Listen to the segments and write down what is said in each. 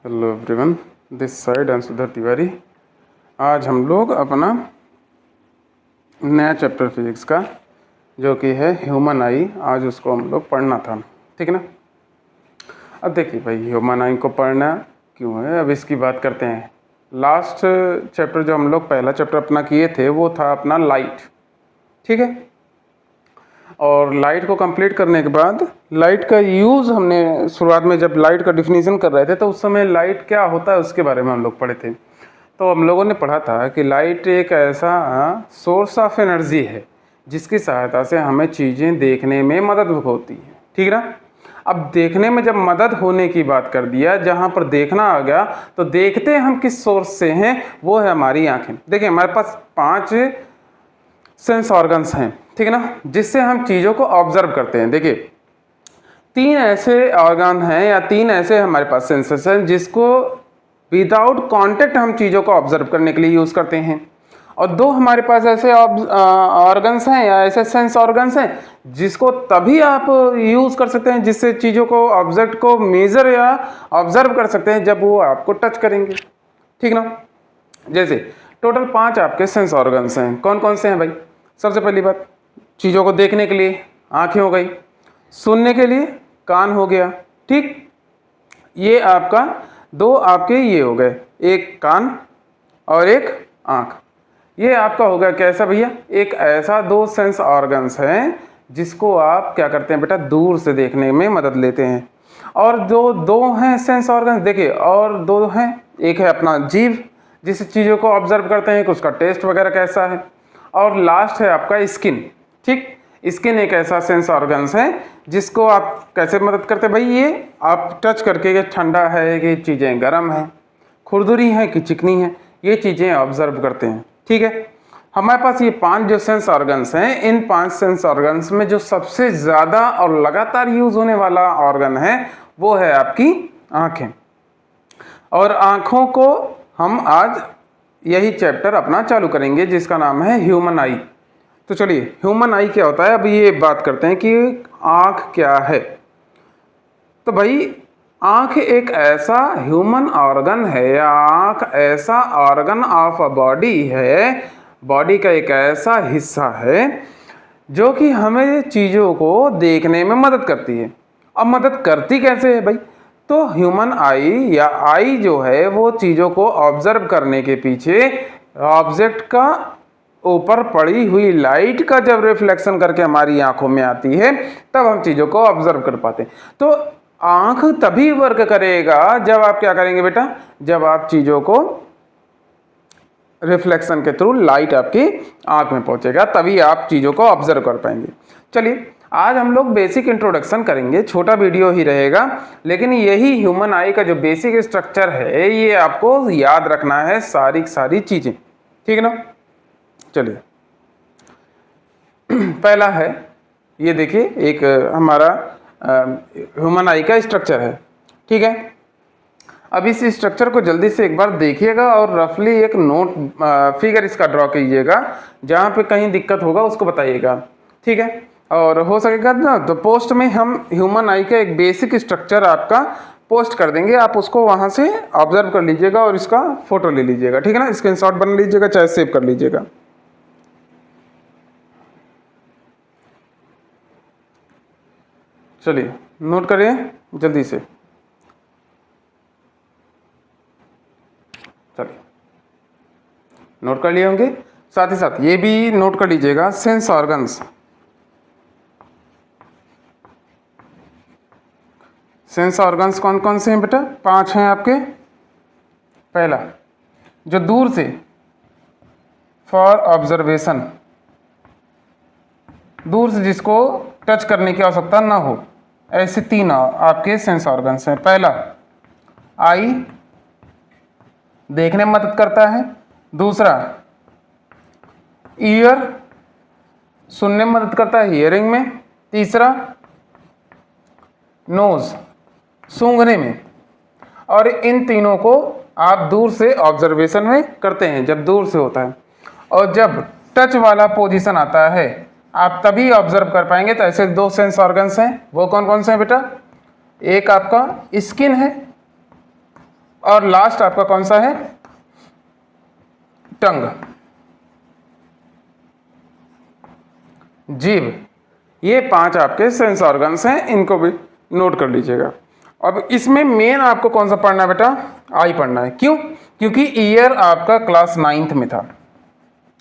Hello everyone, this side Anshudhar Tiwari. आज हम लोग अपना नया चैप्टर फिजिक्स का जो कि है ह्यूमन आई, आज उसको हम लोग पढ़ना था, ठीक है ना। अब देखिए भाई, ह्यूमन आई को पढ़ना क्यों है, अब इसकी बात करते हैं। लास्ट चैप्टर जो हम लोग पहला चैप्टर अपना किए थे वो था अपना लाइट, ठीक है। और लाइट को कंप्लीट करने के बाद लाइट का यूज़ हमने शुरुआत में जब लाइट का डिफिनीशन कर रहे थे तो उस समय लाइट क्या होता है उसके बारे में हम लोग पढ़े थे। तो हम लोगों ने पढ़ा था कि लाइट एक ऐसा सोर्स ऑफ एनर्जी है जिसकी सहायता से हमें चीज़ें देखने में मदद होती है, ठीक ना। अब देखने में जब मदद होने की बात कर दिया, जहाँ पर देखना आ गया, तो देखते हम किस सोर्स से हैं, वो है हमारी आँखें। देखिए हमारे पास 5 सेंस ऑर्गन्स हैं, ठीक है ना, जिससे हम चीज़ों को ऑब्जर्व करते हैं। देखिए 3 ऐसे ऑर्गन हैं या 3 ऐसे हमारे पास सेंसेस हैं जिसको विदाउट कांटेक्ट हम चीज़ों को ऑब्जर्व करने के लिए यूज़ करते हैं, और 2 हमारे पास ऐसे ऑर्गन्स हैं या ऐसे सेंस ऑर्गन्स हैं जिसको तभी आप यूज़ कर सकते हैं, जिससे चीज़ों को ऑब्जेक्ट को मेजर या ऑब्जर्व कर सकते हैं जब वो आपको टच करेंगे, ठीक ना। जैसे टोटल 5 आपके सेंस ऑर्गन्स हैं। कौन कौन से हैं भाई? सबसे पहली बात, चीज़ों को देखने के लिए आँखें हो गई, सुनने के लिए कान हो गया, ठीक। ये आपका 2 आपके ये हो गए, एक कान और एक आँख। ये आपका हो गया कैसा भैया? एक ऐसा 2 सेंस ऑर्गन्स हैं जिसको आप क्या करते हैं बेटा, दूर से देखने में मदद लेते हैं। और जो 2 हैं सेंस ऑर्गन्स, देखिए और 2 हैं, एक है अपना जीभ जिस चीज़ों को ऑब्जर्व करते हैं कि उसका टेस्ट वगैरह कैसा है, और लास्ट है आपका स्किन, ठीक। स्किन एक ऐसा सेंस ऑर्गन्स है जिसको आप कैसे मदद करते हैं भाई, ये आप टच करके कि ठंडा है कि चीज़ें गर्म हैं, खुरदुरी हैं कि चिकनी हैं, ये चीज़ें ऑब्जर्व करते हैं, ठीक है। हमारे पास ये 5 जो सेंस ऑर्गन्स हैं, इन 5 सेंस ऑर्गन्स में जो सबसे ज़्यादा और लगातार यूज़ होने वाला ऑर्गन है वो है आपकी आँखें। और आँखों को हम आज यही चैप्टर अपना चालू करेंगे जिसका नाम है ह्यूमन आई। तो चलिए ह्यूमन आई क्या होता है, अब ये बात करते हैं कि आँख क्या है। तो भाई आँख एक ऐसा ह्यूमन ऑर्गन है या आँख ऐसा ऑर्गन ऑफ अ बॉडी है, बॉडी का एक ऐसा हिस्सा है जो कि हमें चीज़ों को देखने में मदद करती है। अब मदद करती कैसे है भाई? तो ह्यूमन आई या आई जो है वो चीज़ों को ऑब्जर्व करने के पीछे ऑब्जेक्ट का ऊपर पड़ी हुई लाइट का जब रिफ्लेक्शन करके हमारी आंखों में आती है तब हम चीज़ों को ऑब्जर्व कर पाते हैं। तो आंख तभी वर्क करेगा जब आप क्या करेंगे बेटा, जब आप चीज़ों को रिफ्लेक्शन के थ्रू लाइट आपकी आंख में पहुंचेगा, तभी आप चीज़ों को ऑब्जर्व कर पाएंगे। चलिए आज हम लोग बेसिक इंट्रोडक्शन करेंगे, छोटा वीडियो ही रहेगा, लेकिन यही ह्यूमन आई का जो बेसिक स्ट्रक्चर है ये आपको याद रखना है, सारी चीज़ें, ठीक है ना। चलिए पहला है, ये देखिए एक हमारा ह्यूमन आई का स्ट्रक्चर है, ठीक है। अब इस स्ट्रक्चर को जल्दी से एक बार देखिएगा और रफली एक नोट फिगर इसका ड्रॉ कीजिएगा, जहाँ पे कहीं दिक्कत होगा उसको बताइएगा, ठीक है। और हो सकेगा ना तो पोस्ट में हम ह्यूमन आई का एक बेसिक स्ट्रक्चर आपका पोस्ट कर देंगे, आप उसको वहाँ से ऑब्जर्व कर लीजिएगा और इसका फोटो ले लीजिएगा, ठीक है ना। स्क्रीनशॉट बना लीजिएगा चाहे सेव कर लीजिएगा। चलिए नोट करिए जल्दी से। चलिए नोट कर लिए होंगे, साथ ही साथ ये भी नोट कर लीजिएगा सेंस ऑर्गन्स। सेंस ऑर्गन्स कौन कौन से हैं बेटा? 5 हैं आपके। पहला जो दूर से फॉर ऑब्जर्वेशन, दूर से जिसको टच करने की आवश्यकता ना हो, ऐसे 3 आपके सेंस ऑर्गन्स हैं। पहला आई, देखने में मदद करता है। दूसरा ईयर, सुनने में मदद करता है, हियरिंग में। तीसरा नोज, सूंघने में। और इन तीनों को आप दूर से ऑब्जर्वेशन में करते हैं जब दूर से होता है, और जब टच वाला पोजीशन आता है आप तभी ऑब्जर्व कर पाएंगे। तो ऐसे 2 सेंस ऑर्गन्स हैं, वो कौन कौन से हैं बेटा? एक आपका स्किन है और लास्ट आपका कौन सा है, टंग, जीभ। ये 5 आपके सेंस ऑर्गन्स हैं, इनको भी नोट कर लीजिएगा। अब इसमें मेन आपको कौन सा पढ़ना है बेटा, आई पढ़ना है। क्यों? क्योंकि ईयर आपका क्लास 9th में था,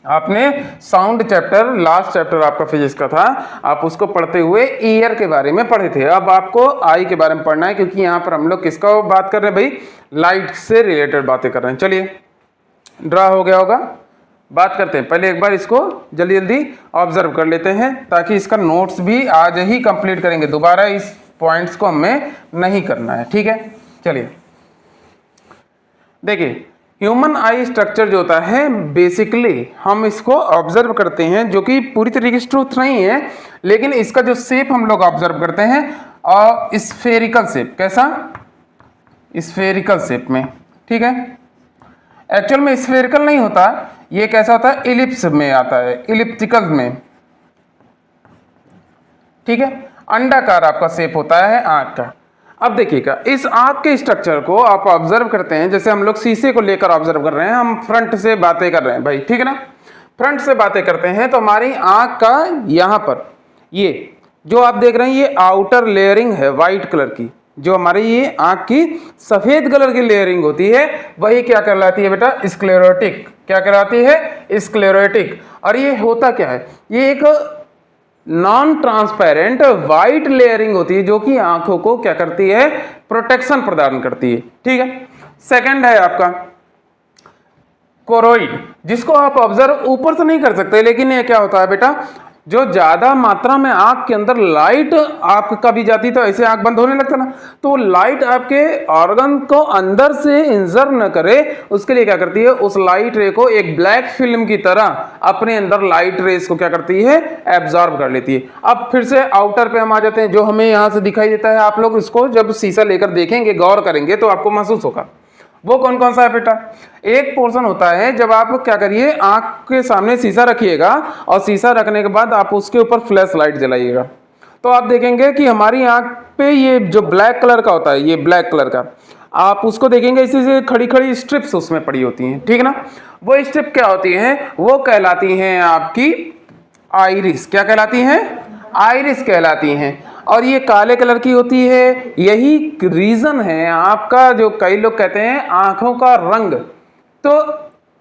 आपने साउंड चैप्टर, लास्ट चैप्टर आपका फिजिक्स का था, आप उसको पढ़ते हुए ईयर के बारे में पढ़े थे। अब आपको आई के बारे में पढ़ना है, क्योंकि यहाँ पर हम लोग किसका बात कर रहे हैं भाई, लाइट से रिलेटेड बातें कर रहे हैं। चलिए, ड्रा हो गया होगा, बात करते हैं। पहले एक बार इसको जल्दी जल्दी ऑब्जर्व कर लेते हैं, ताकि इसका नोट्स भी आज ही कंप्लीट करेंगे, दोबारा इस पॉइंट्स को हमें नहीं करना है, ठीक है। चलिए देखिए, ह्यूमन आई स्ट्रक्चर जो होता है, बेसिकली हम इसको ऑब्जर्व करते हैं, जो कि पूरी तरीके से ट्रूथ नहीं है, लेकिन इसका जो शेप हम लोग ऑब्जर्व करते हैं, और स्फेरिकल शेप, कैसा, स्फेरिकल शेप में, ठीक है। एक्चुअल में स्फेरिकल नहीं होता, ये कैसा होता है, इलिप्स में आता है, इलिप्टिकल में, ठीक है। अंडाकार आपका शेप होता है आंख का। अब देखिएगा, इस आंख के स्ट्रक्चर को आप ऑब्जर्व करते हैं, जैसे हम लोग शीशे को लेकर ऑब्जर्व कर रहे हैं, हम फ्रंट से बातें कर रहे हैं भाई, ठीक है ना। फ्रंट से बातें करते हैं तो हमारी आंख का यहाँ पर ये जो आप देख रहे हैं, ये आउटर लेयरिंग है वाइट कलर की, जो हमारी ये आंख की सफेद कलर की लेयरिंग होती है, वही क्या कहलाती है बेटा, स्क्लेरोटिक। क्या कहलाती है, स्क्लेरोटिक। और ये होता क्या है, ये एक नॉन ट्रांसपेरेंट वाइट लेयरिंग होती है, जो कि आंखों को क्या करती है, प्रोटेक्शन प्रदान करती है, ठीक है। सेकंड है आपका कोरोइड, जिसको आप ऑब्जर्व ऊपर से नहीं कर सकते, लेकिन ये क्या होता है बेटा, जो ज्यादा मात्रा में आंख के अंदर लाइट आंख कभी जाती तो ऐसे आंख बंद होने लगता ना, तो लाइट आपके ऑर्गन को अंदर से इंजर न करे, उसके लिए क्या करती है, उस लाइट रे को एक ब्लैक फिल्म की तरह अपने अंदर लाइट रेस को क्या करती है, एब्जॉर्ब कर लेती है। अब फिर से आउटर पे हम आ जाते हैं, जो हमें यहां से दिखाई देता है, आप लोग इसको जब शीशा लेकर देखेंगे, गौर करेंगे, तो आपको महसूस होगा। वो कौन कौन सा है बेटा, एक पोर्शन होता है, जब आप क्या करिए, आंख के सामने शीशा रखिएगा, और शीशा रखने के बाद आप उसके ऊपर फ्लैश लाइट जलाइएगा, तो आप देखेंगे कि हमारी आंख पे ये जो ब्लैक कलर का होता है, ये ब्लैक कलर का, आप उसको देखेंगे इसी से खड़ी खड़ी स्ट्रिप्स उसमें पड़ी होती हैं, ठीक है ना। वो स्ट्रिप क्या होती हैं, वो कहलाती हैं आपकी आइरिस। क्या कहलाती हैं, आइरिस कहलाती हैं। और ये काले कलर की होती है, यही रीजन है आपका, जो कई लोग कहते हैं आंखों का रंग, तो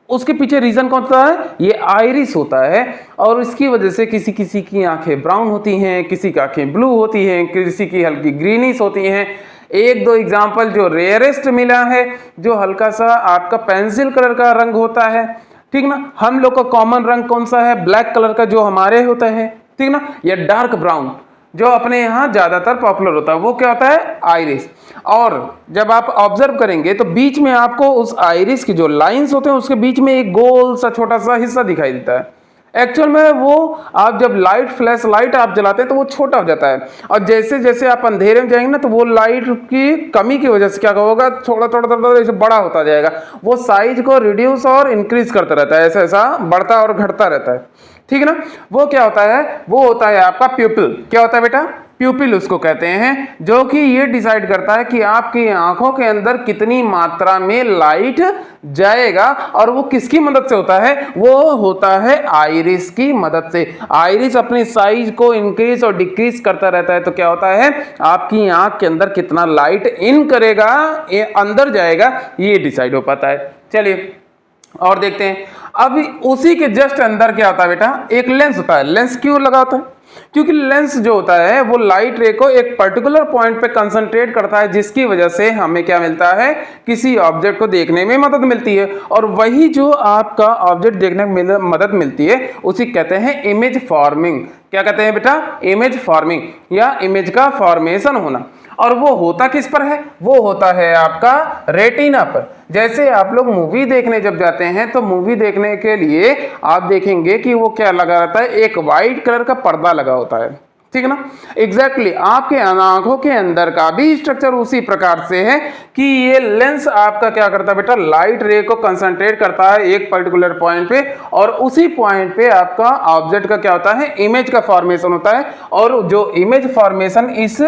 उसके पीछे रीजन कौन सा है, ये आइरिस होता है। और इसकी वजह से किसी किसी की आंखें ब्राउन होती हैं, किसी की आंखें ब्लू होती हैं, किसी की हल्की ग्रीनिश होती हैं। एक दो एग्जाम्पल जो रेयरेस्ट मिला है, जो हल्का सा आपका पेंसिल कलर का रंग होता है, ठीक ना। हम लोग का कॉमन रंग कौन सा है, ब्लैक कलर का जो हमारे होता है, ठीक ना। या डार्क ब्राउन जो अपने यहाँ ज्यादातर पॉपुलर होता है, वो क्या होता है, आइरिस। और जब आप ऑब्जर्व करेंगे तो बीच में आपको उस आइरिस की जो लाइंस होते हैं, उसके बीच में एक गोल सा छोटा सा हिस्सा दिखाई देता है। एक्चुअल में वो आप जब लाइट, फ्लैश लाइट आप जलाते हैं तो वो छोटा हो जाता है, और जैसे जैसे आप अंधेरे में जाएंगे ना, तो वो लाइट की कमी की वजह से क्या होगा, थोड़ा थोड़ा थोड़ा ऐसे बड़ा होता जाएगा। वो साइज को रिड्यूस और इंक्रीज करता रहता है, ऐसा ऐसा बढ़ता और घटता रहता है, ठीक है ना। वो क्या होता है, वो होता है आपका प्यूपिल। क्या होता है बेटा, प्यूपिल उसको कहते हैं, जो कि ये डिसाइड करता है कि आपकी आंखों के अंदर कितनी मात्रा में लाइट जाएगा। और वो किसकी मदद से होता है, वो होता है आइरिस की मदद से। आइरिस अपनी साइज को इंक्रीज और डिक्रीज करता रहता है, तो क्या होता है, आपकी आंख के अंदर कितना लाइट इन करेगा, ये अंदर जाएगा, ये डिसाइड हो पाता है। चलिए और देखते हैं। अब उसी के जस्ट अंदर क्या होता है बेटा, एक लेंस होता है। लेंस क्यों लगा होता है, क्योंकि लेंस जो होता है वो लाइट रे को एक पर्टिकुलर पॉइंट पे कंसंट्रेट करता है, जिसकी वजह से हमें क्या मिलता है, किसी ऑब्जेक्ट को देखने में मदद मिलती है। और वही जो आपका ऑब्जेक्ट देखने में मदद मिलती है, उसी कहते हैं इमेज फॉर्मिंग। क्या कहते हैं बेटा, इमेज फॉर्मिंग, या इमेज का फॉर्मेशन होना। और वो होता किस पर है, वो होता है आपका रेटिना पर। जैसे आप लोग मूवी देखने जब जाते हैं, तो मूवी देखने के लिए आप देखेंगे कि वो क्या लगा रहता है, एक वाइट कलर का पर्दा लगा होता है, ठीक है ना। एग्जैक्टली आपके आंखों के अंदर का भी स्ट्रक्चर उसी प्रकार से है कि ये लेंस आपका क्या करता है बेटा, लाइट रे को कंसंट्रेट करता है एक पर्टिकुलर पॉइंट पे, और उसी पॉइंट पे आपका ऑब्जेक्ट का क्या होता है, इमेज का फॉर्मेशन होता है। और जो इमेज फॉर्मेशन इस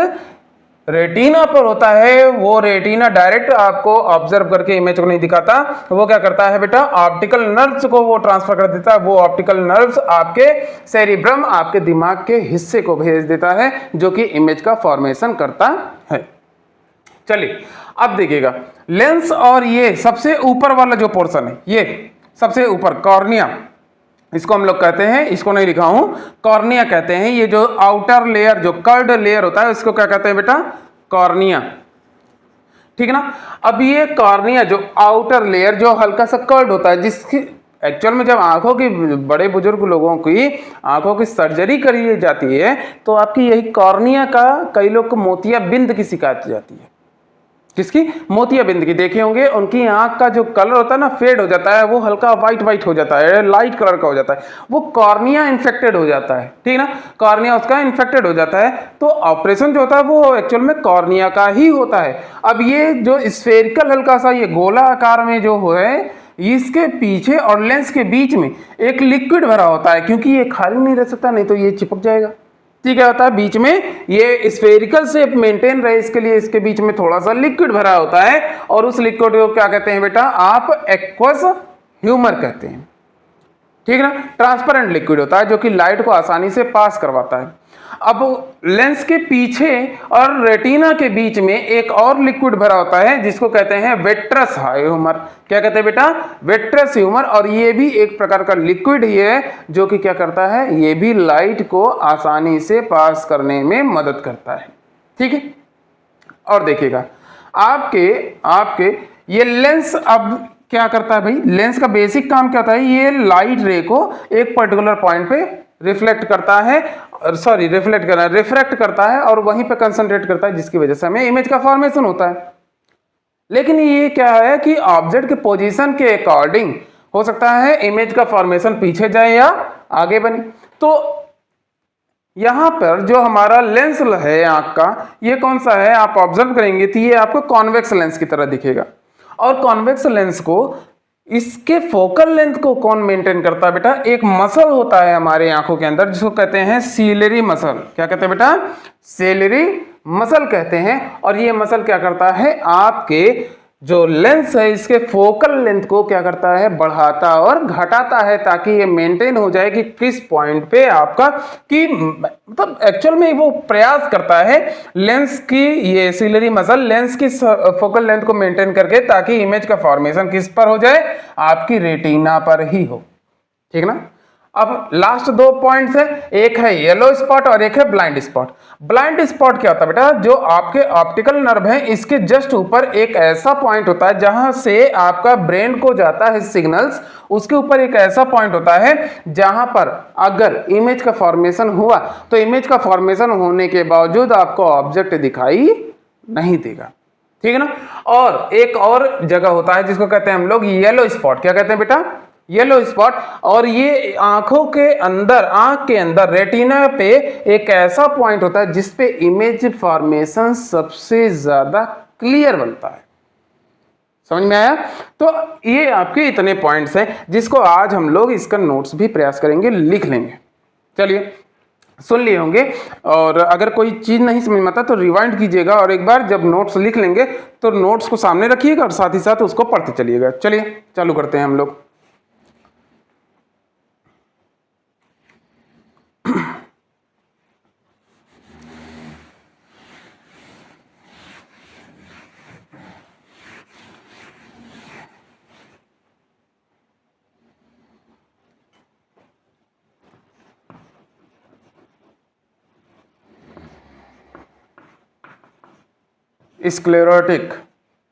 रेटिना पर होता है, वो रेटिना डायरेक्ट आपको ऑब्जर्व करके इमेज को नहीं दिखाता, वो क्या करता है बेटा, ऑप्टिकल नर्व्स को वो ट्रांसफर कर देता है। वो ऑप्टिकल नर्व्स आपके सेरिब्रम, आपके दिमाग के हिस्से को भेज देता है, जो कि इमेज का फॉर्मेशन करता है। चलिए अब देखिएगा, लेंस और ये सबसे ऊपर वाला जो पोर्शन है, ये सबसे ऊपर कॉर्निया, इसको हम लोग कहते हैं, इसको नहीं लिखा हूं, कॉर्निया कहते हैं। ये जो आउटर लेयर, जो कर्ड लेयर होता है, उसको क्या कहते हैं बेटा, कॉर्निया, ठीक है ना। अब ये कॉर्निया जो आउटर लेयर, जो हल्का सा कर्ड होता है, जिसकी एक्चुअल में जब आंखों की, बड़े बुजुर्ग लोगों की आंखों की सर्जरी करी जाती है, तो आपकी यही कॉर्निया का, कई लोग को मोतियाबिंद की शिकायत हो जाती है। किसकी? मोतियाबिंद की। देखे होंगे उनकी आंख का जो कलर होता है ना, फेड हो जाता है, वो हल्का व्हाइट व्हाइट हो जाता है, लाइट कलर का हो जाता है, वो कॉर्निया इन्फेक्टेड हो जाता है, ठीक ना, कॉर्निया उसका इन्फेक्टेड हो जाता है। तो ऑपरेशन जो होता है वो एक्चुअल में कॉर्निया का ही होता है। अब ये जो स्फेरिकल हल्का सा ये गोला आकार में जो है, इसके पीछे और लेंस के बीच में एक लिक्विड भरा होता है, क्योंकि ये खाली नहीं रह सकता, नहीं तो ये चिपक जाएगा। ठीक है, होता है बीच में, ये स्फेरिकल शेप मेंटेन रहे, इसके लिए इसके बीच में थोड़ा सा लिक्विड भरा होता है, और उस लिक्विड को क्या कहते हैं बेटा, आप एक्वस ह्यूमर कहते हैं, ठीक है ना। ट्रांसपेरेंट लिक्विड होता है जो कि लाइट को आसानी से पास करवाता है। अब लेंस के पीछे और रेटिना के बीच में एक और लिक्विड भरा होता है, जिसको कहते हैं वेट्रस ह्यूमर। क्या कहते हैं बेटा, वेट्रस ह्यूमर। और ये भी एक प्रकार का लिक्विड ही है, जो कि क्या करता है, ये भी लाइट को आसानी से पास करने में मदद करता है, ठीक है। और देखिएगा, आपके आपके ये लेंस अब क्या करता है भाई, लेंस का बेसिक काम क्या होता है, ये लाइट रे को एक पर्टिकुलर पॉइंट पे रिफ्लेक्ट करता है, रिफ्रैक्ट करता है, और वहीं पे कंसंट्रेट करता है, जिसकी वजह से हमें इमेज का फॉर्मेशन होता है। लेकिन ये क्या है कि ऑब्जेक्ट के पोजीशन के अकॉर्डिंग हो सकता है इमेज का फॉर्मेशन पीछे जाए या आगे बने। तो यहां पर जो हमारा लेंस है आंख का, ये कौन सा है, आप ऑब्जर्व करेंगे तो ये आपको कॉन्वेक्स लेंस की तरह दिखेगा। और कॉन्वेक्स लेंस को, इसके फोकल लेंथ को कौन मेंटेन करता है बेटा, एक मसल होता है हमारे आंखों के अंदर, जिसको कहते हैं सीलरी मसल। क्या कहते हैं बेटा, सीलरी मसल कहते हैं। और ये मसल क्या करता है, आपके जो लेंस है इसके फोकल लेंथ को क्या करता है, बढ़ाता और घटाता है, ताकि ये मेंटेन हो जाए कि किस पॉइंट पे आपका, कि मतलब एक्चुअल में वो प्रयास करता है लेंस की, ये सीलरी मसल लेंस की फोकल लेंथ को मेंटेन करके, ताकि इमेज का फॉर्मेशन किस पर हो जाए, आपकी रेटिना पर ही हो, ठीक ना। अब लास्ट दो पॉइंट्स है, एक है येलो स्पॉट और एक है ब्लाइंड स्पॉट। ब्लाइंड स्पॉट क्या होता है बेटा, जो आपके ऑप्टिकल नर्व है, इसके जस्ट ऊपर एक ऐसा पॉइंट होता है जहां से आपका ब्रेन को जाता है सिग्नल्स, उसके ऊपर एक ऐसा पॉइंट होता है जहां पर अगर इमेज का फॉर्मेशन हुआ, तो इमेज का फॉर्मेशन होने के बावजूद आपको ऑब्जेक्ट दिखाई नहीं देगा, ठीक है ना। और एक और जगह होता है जिसको कहते हैं हम लोग येलो स्पॉट। क्या कहते हैं बेटा, येलो स्पॉट। और ये आंखों के अंदर, आंख के अंदर रेटिना पे एक ऐसा पॉइंट होता है जिसपे इमेज फॉर्मेशन सबसे ज्यादा क्लियर बनता है। समझ में आया। तो ये आपके इतने पॉइंट्स हैं जिसको आज हम लोग इसका नोट्स भी प्रयास करेंगे, लिख लेंगे। चलिए, सुन लिए होंगे, और अगर कोई चीज नहीं समझ में आता तो रिवाइंड कीजिएगा, और एक बार जब नोट्स लिख लेंगे तो नोट्स को सामने रखिएगा और साथ ही साथ उसको पढ़ते चलिएगा। चलिए चालू करते हैं हम लोग। स्क्लेरोटिक,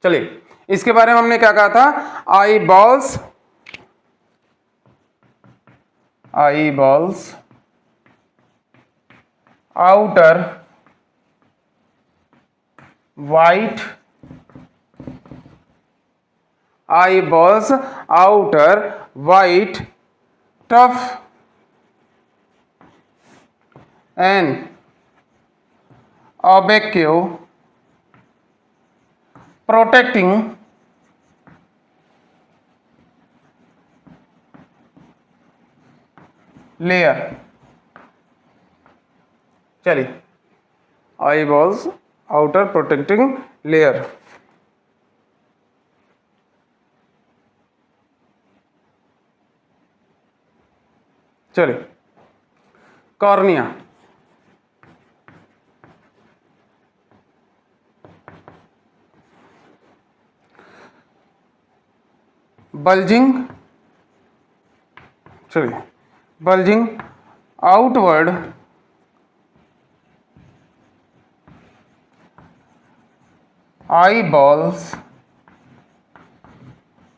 चलिए इसके बारे में हमने क्या कहा था, eye balls outer white, eye balls outer white tough and oblique protecting layer। चलिए, eye balls outer protecting layer. चलिए, कॉर्निया, बल्जिंग, चलिए bulging outward eye balls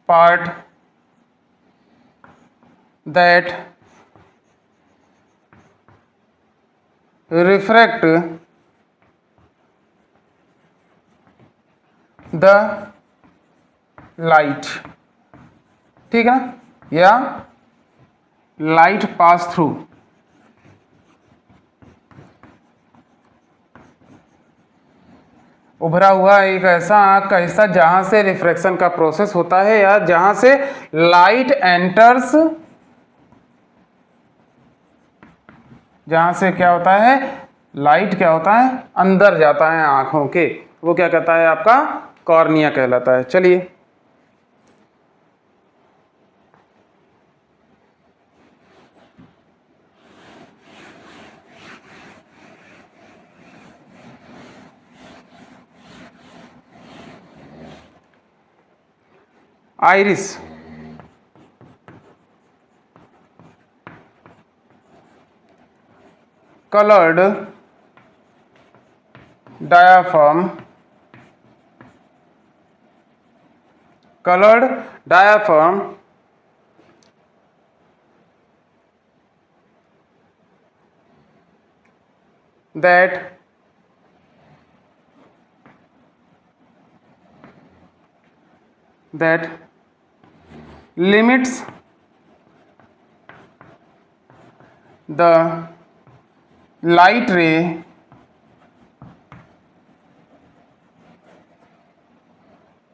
part that refract the light, ठीक है ना, या लाइट पास थ्रू। उभरा हुआ एक ऐसा आंख का हिस्सा जहां से रिफ्रैक्शन का प्रोसेस होता है या जहां से लाइट एंटर्स, जहां से क्या होता है, लाइट क्या होता है, अंदर जाता है आंखों के, वो क्या कहता है, आपका कॉर्निया कहलाता है। चलिए, iris, colored diaphragm, colored diaphragm that limits the light ray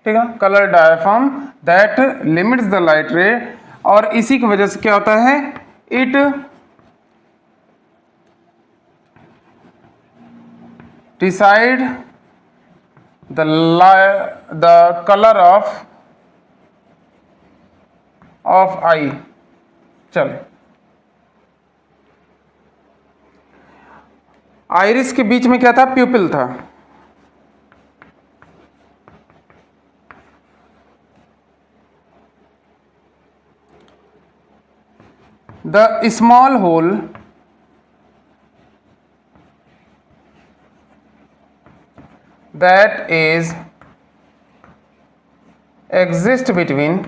ठीक है, colour diaphragm that limits the light ray, और इसी की वजह से क्या होता है, it decide the colour of eye. चलो, आइरिस के बीच में क्या था, प्यूपिल था। The small hole that is exist between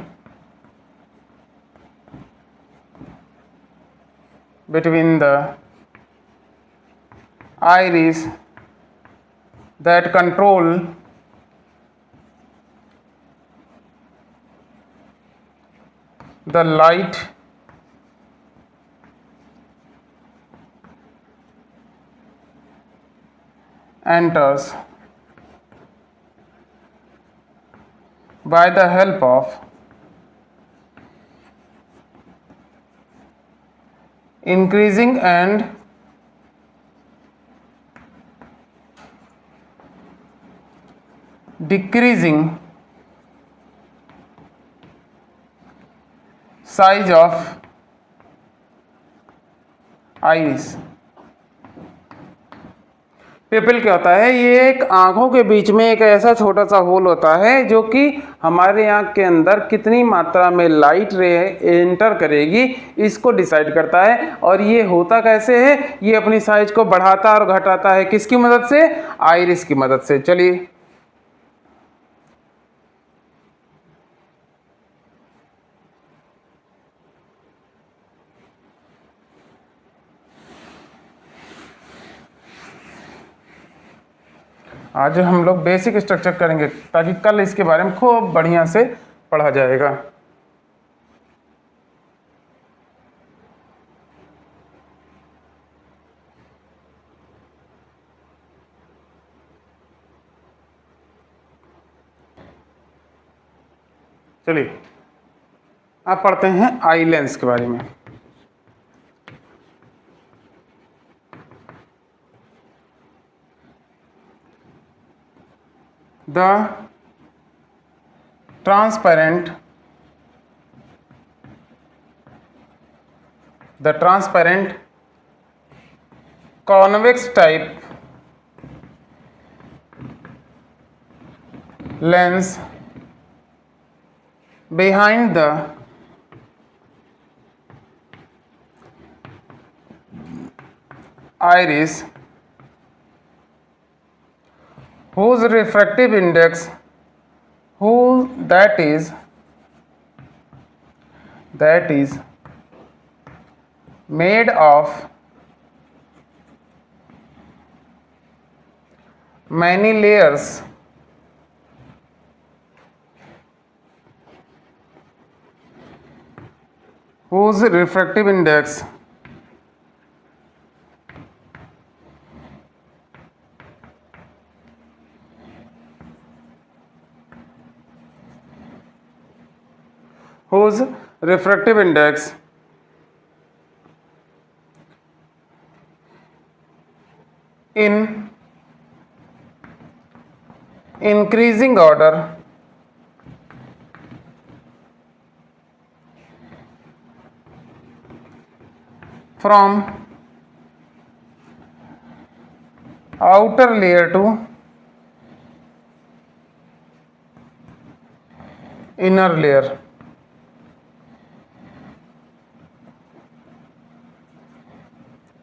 the iris that control the light enters by the help of increasing and decreasing size of iris। पिपिल क्या होता है, ये एक आंखों के बीच में एक ऐसा छोटा सा होल होता है जो कि हमारे आंख के अंदर कितनी मात्रा में लाइट रे एंटर करेगी इसको डिसाइड करता है। और ये होता कैसे है, ये अपनी साइज को बढ़ाता और घटाता है किसकी मदद से, आइरिस की मदद से। चलिए, आज हम लोग बेसिक स्ट्रक्चर करेंगे ताकि कल इसके बारे में खूब बढ़िया से पढ़ा जाएगा। चलिए, अब पढ़ते हैं आई लेंस के बारे में। The transparent convex type lens behind the iris, whose refractive index that is made of many layers whose refractive index in increasing order from outer layer to inner layer।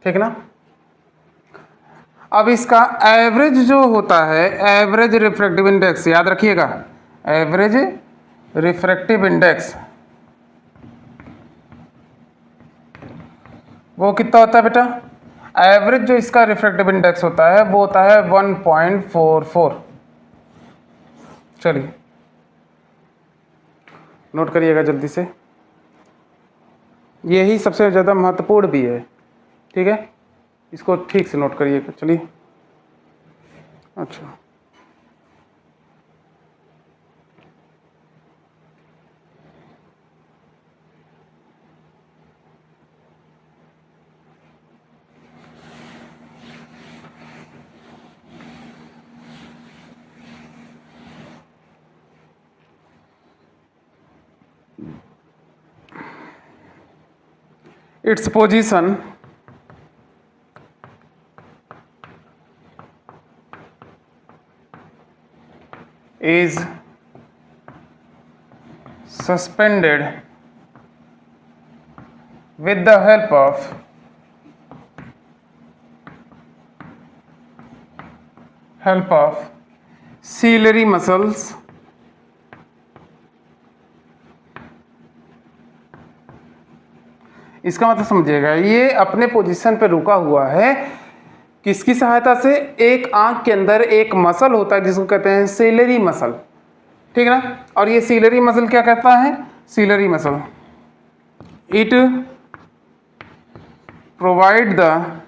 ठीक ना। अब इसका average जो होता है, एवरेज रिफ्रैक्टिव इंडेक्स याद रखिएगा, average refractive index वो कितना होता है बेटा? एवरेज जो इसका रिफ्रैक्टिव इंडेक्स होता है वो होता है 1.44। चलिए नोट करिएगा जल्दी से, यही सबसे ज़्यादा महत्वपूर्ण भी है। ठीक है, इसको ठीक से नोट करिएगा। चलिए अच्छा, its position is suspended with the help of ciliary muscles इसका मतलब समझिएगा, ये अपने पोजीशन पे रुका हुआ है किसकी सहायता से? एक आंख के अंदर एक मसल होता है जिसको कहते हैं सीलरी मसल। ठीक है ना। और ये सीलरी मसल क्या कहता है? Ciliary muscle it provide the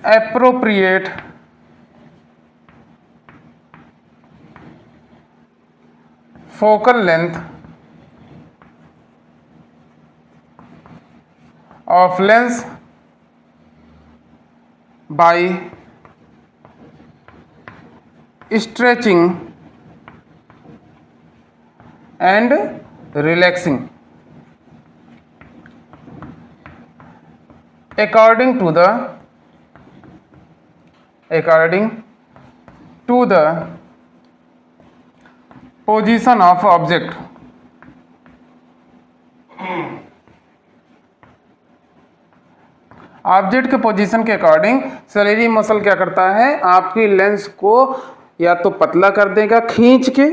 appropriate focal length of lens by stretching and relaxing according to the position of object। Object के पोजीशन के अकॉर्डिंग सैलरी मसल क्या करता है? आपकी लेंस को या तो पतला कर देगा खींच के,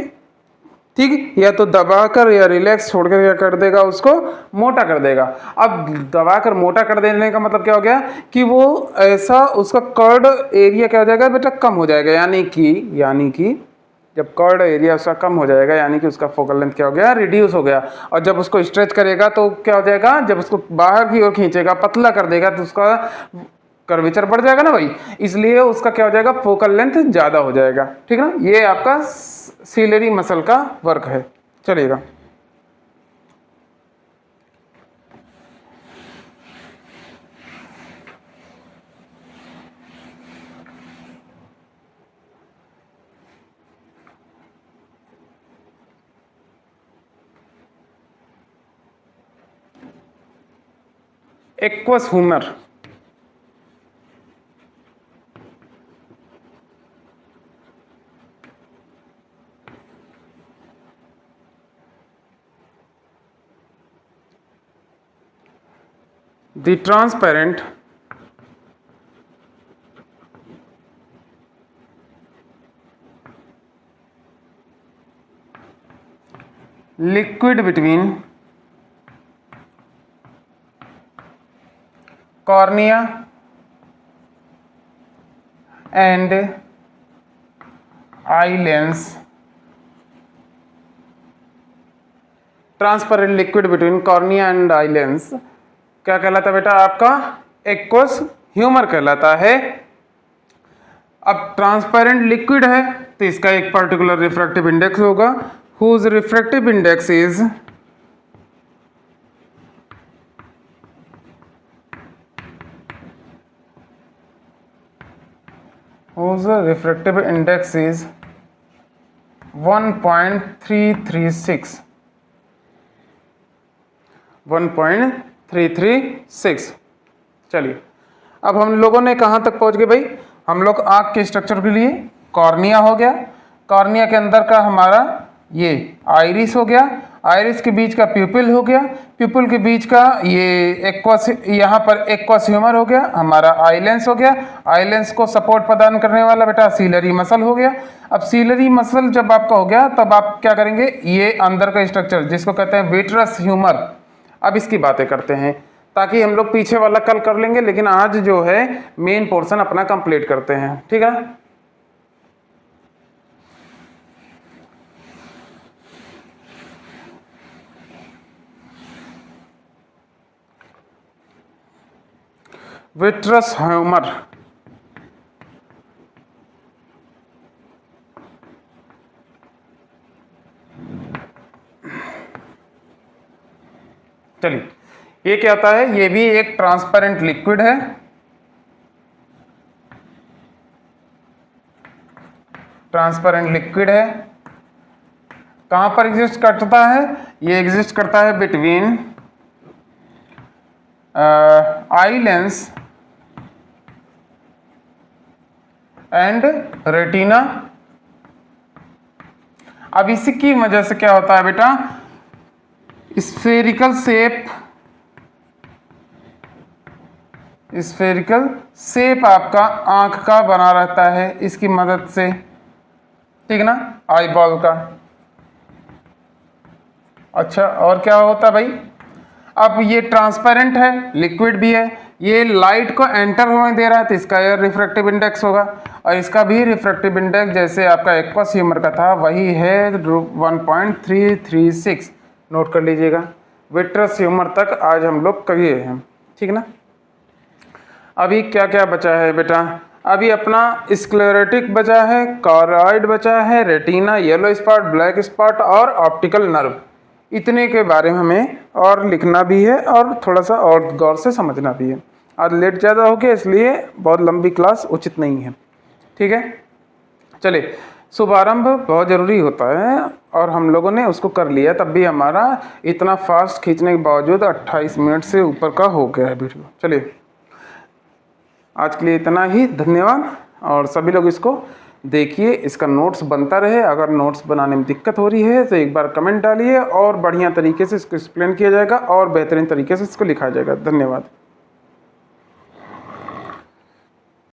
ठीक, या तो दबाकर या रिलैक्स छोड़कर क्या कर देगा? उसको मोटा कर देगा। अब दबाकर मोटा कर देने का मतलब क्या हो गया कि वो ऐसा उसका कर्ड एरिया क्या हो जाएगा बेटा? कम हो जाएगा। यानी कि जब कर्ड एरिया उसका कम हो जाएगा यानी कि उसका फोकल लेंथ क्या हो गया? रिड्यूस हो गया। और जब उसको स्ट्रेच करेगा तो क्या हो जाएगा? जब उसको बाहर की ओर खींचेगा, पतला कर देगा तो उसका कर्वेचर बढ़ जाएगा ना भाई, इसलिए उसका क्या हो जाएगा? फोकल लेंथ ज़्यादा हो जाएगा। ठीक ना। ये आपका सीलरी मसल का वर्क है। चलिएगा aqueous humour, the transparent liquid between cornea and eye lens, transparent liquid between cornea and eye lens क्या कहलाता है बेटा? आपका एक्वस ह्यूमर कहलाता है। अब ट्रांसपेरेंट लिक्विड है तो इसका एक पर्टिकुलर रिफ्रैक्टिव इंडेक्स होगा, whose refractive index is refractive index is 1.336 1.336। चलिए अब हम लोगों ने कहाँ तक पहुँच गए भाई? हम लोग आँख के स्ट्रक्चर के लिए कॉर्निया हो गया, कॉर्निया के अंदर का हमारा ये आइरिस हो गया, आइरिस के बीच का प्यूपिल हो गया, प्यूपिल के बीच का ये एक्वस, यहाँ पर एक्वस ह्यूमर हो गया, हमारा आई लेंस हो गया, आई लेंस को सपोर्ट प्रदान करने वाला बेटा सीलरी मसल हो गया। अब सीलरी मसल जब आपका हो गया तब आप क्या करेंगे? ये अंदर का स्ट्रक्चर जिसको कहते हैं विट्रस ह्यूमर, अब इसकी बातें करते हैं ताकि हम लोग पीछे वाला कल कर लेंगे, लेकिन आज जो है मेन पोर्शन अपना कंप्लीट करते हैं, ठीक है। विट्रस ह्यूमर, चलिए ये क्या होता है? ये भी एक ट्रांसपेरेंट लिक्विड है, ट्रांसपेरेंट लिक्विड है। कहां पर एग्जिस्ट करता है? ये एग्जिस्ट करता है between eye lens and retina. अब इसी की वजह से क्या होता है बेटा? स्फेरिकल शेप आपका आंख का बना रहता है इसकी मदद से, ठीक ना, आई बॉल का। अच्छा और क्या होता है भाई? अब ये ट्रांसपेरेंट है, लिक्विड भी है, ये लाइट को एंटर होने दे रहा है तो इसका ये रिफ्रैक्टिव इंडेक्स होगा, और इसका भी रिफ्रैक्टिव इंडेक्स जैसे आपका एक्वस ह्यूमर का था वही है 1.336। नोट कर लीजिएगा। विट्रस ह्यूमर तक आज हम लोग किए हैं, ठीक ना। अभी क्या क्या बचा है बेटा? अभी अपना स्क्लेरोटिक बचा है, कॉरॉइड बचा है, retina, yellow spot, black spot और ऑप्टिकल नर्व। इतने के बारे में हमें और लिखना भी है और थोड़ा सा और गौर से समझना भी है। आज लेट ज़्यादा हो गया इसलिए बहुत लंबी क्लास उचित नहीं है, ठीक है। चलिए शुभारंभ बहुत ज़रूरी होता है और हम लोगों ने उसको कर लिया, तब भी हमारा इतना फास्ट खींचने के बावजूद 28 मिनट से ऊपर का हो गया है वीडियो। चलिए आज के लिए इतना ही, धन्यवाद। और सभी लोग इसको देखिए, इसका नोट्स बनता रहे। अगर नोट्स बनाने में दिक्कत हो रही है तो एक बार कमेंट डालिए और बढ़िया तरीके से इसको एक्सप्लेन किया जाएगा और बेहतरीन तरीके से इसको लिखा जाएगा। धन्यवाद।